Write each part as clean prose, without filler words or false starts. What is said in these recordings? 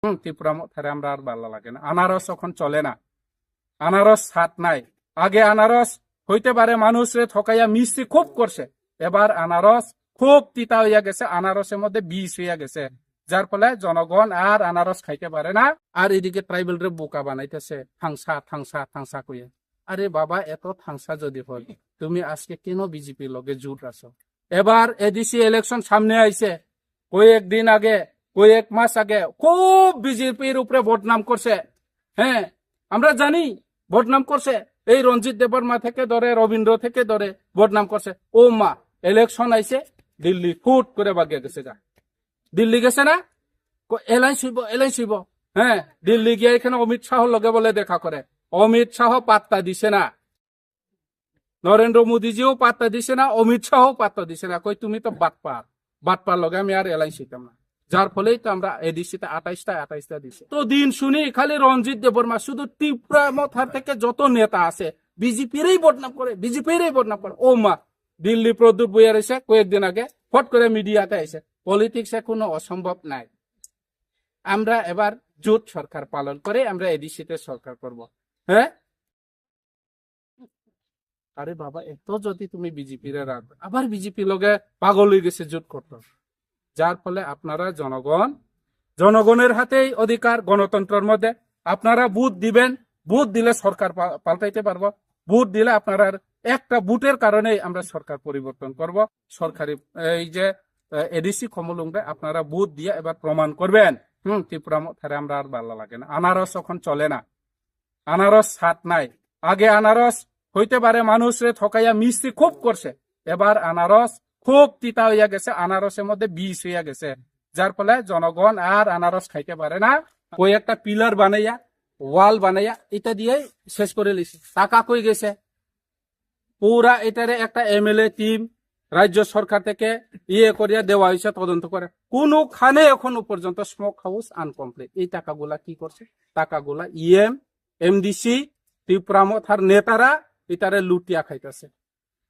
ত্রিপুরা মথারে আমরা আর ভালো লাগে না। আনারস এখন চলে না, আনারস স্বাদ নাই। আগে আনারস হইতে পারে মানুষরে ঠকাইয়া মিষ্টি খুব করছে, এবার আনারস খুব তিতা হইয়া গেছে, আনারসের মধ্যে বিষ হইয়া গেছে, যার ফলে জনগণ আর আনারস খাইতে পারে না। আর এদিকে ট্রাইবেল রে বোকা বানাইতেছে থাংসা থাংসা থাংসা কইয়া। আরে বাবা, এত থাংসা যদি হয়, তুমি আজকে কেন বিজেপির লগে জোট আছো? এবার এডিসি ইলেকশন সামনে আইছে, কয়েকদিন আগে, কয়েক মাস আগে খুব বিজেপির উপরে বদনাম করছে। হ্যাঁ, আমরা জানি বদনাম করছে, এই রঞ্জিত দেববর্মা থেকে ধরে, রবীন্দ্র থেকে ধরে বদনাম করছে। ও মা, ইলেকশন আইছে, দিল্লি ফুট করে বাগিয়ে গেছে। যা দিল্লি গেছে না, এলাইন শুইব। হ্যাঁ, দিল্লি গিয়ে এখানে অমিত শাহ লগে বলে দেখা করে। অমিত শাহ পাত্তা দিছে না, নরেন্দ্র মোদীজিও পাত্তা দিছে না, অমিত শাহ পাত্তা দিছে না। কই তুমি তো বাটপার লগে আমি আর এলাইন শুইতাম না। যার ফলেই তো আমরা এডিসিতে 28টা দিছে। তো দিন শুনি খালি রঞ্জিত দেববর্মা, শুধু ত্রিপুরা মথার থেকে যত নেতা আছে বিজেপিরই বদনাম করে। ও মা, দিল্লি প্রদূত বইয়া রয়েছে কয়েকদিন আগে, ফট করে মিডিয়াতে আইছে। পলিটিক্সে কোনো অসম্ভব নাই। আমরা এবার জোট সরকার পালন করে আমরা এডিসিতে সরকার করব। হ্যাঁ, আরে বাবা, এত যদি তুমি বিজেপির রাখবে, আবার বিজেপি লগে পাগল হয়ে গেছে জোট করতে। যার ফলে আপনারা জনগণের হাতেই অধিকার, গণতন্ত্রের মধ্যে আপনারা ভোট দিবেন। ভোট দিলে সরকার পাল্টাইতে পারবো। ভোট দিলে আপনারা একটা ভোটের কারণেই আমরা সরকার পরিবর্তন করব। সরকারি এই যে এডিসি কমলুঙ্গে আপনারা ভোট দিয়ে এবার প্রমাণ করবেন ত্রিপুরা মথারে আমরা আর ভালো লাগে না। আনারস এখন চলে না, আনারস স্বাদ নাই। আগে আনারস হইতে পারে মানুষরে ঠকাইয়া মিষ্টি খুব করছে, এবার আনারস খুব তিতা হইয়া গেছে, আনারসের মধ্যে বিষ হইয়া গেছে, যার ফলে জনগণ আর আনারস খাইতে পারে না। ওই একটা পিলার বানাইয়া, ওয়াল বানাইয়া এটা দিয়ে শেষ করে লিছে। টাকা কই গেছে? পুরা এটারে একটা এমএলএ টিম রাজ্য সরকার থেকে করিয়া দেওয়া হয়েছে তদন্ত করে। কোনখানে এখনো পর্যন্ত স্মোক হাউস আনকমপ্লিট। এই টাকাগুলা কি করছে? টাকাগুলা এমডিসি ত্রিপুরা মথার নেতারা এটারে লুটিয়া খাইতেছে।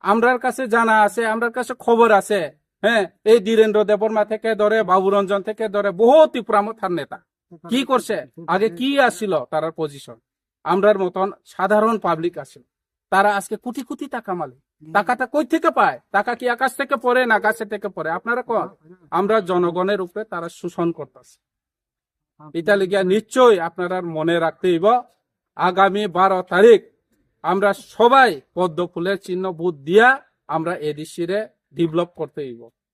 আমরার কাছে জানা আছে, আমরার কাছে খবর আছে। হ্যাঁ, এই ধীরেন্দ্র দেববর্মা থেকে ধরে, বাবু রঞ্জন থেকে ধরে বহু ত্রিপুরা মথার নেতা কি করছে, আগে কি আসছিল তার পজিশন, আমরার মতন সাধারণ পাবলিক আসছিল, তারা আজকে কোটি কোটি টাকা মালে। টাকাটা কই থেকে পায়? টাকা কি আকাশ থেকে পড়ে না গাছে থেকে পড়ে? আপনারা কোন? আমরা জনগণের উপরে তারা শোষণ করতেছে। এটা লিগিয়া নিশ্চয়ই আপনারা মনে রাখতে হইব, আগামী 12 তারিখ আমরা সবাই পদ্ম ফুলের চিহ্ন বুথ দিয়া আমরা এডিসি রে ডেভেলপ করতে হইব।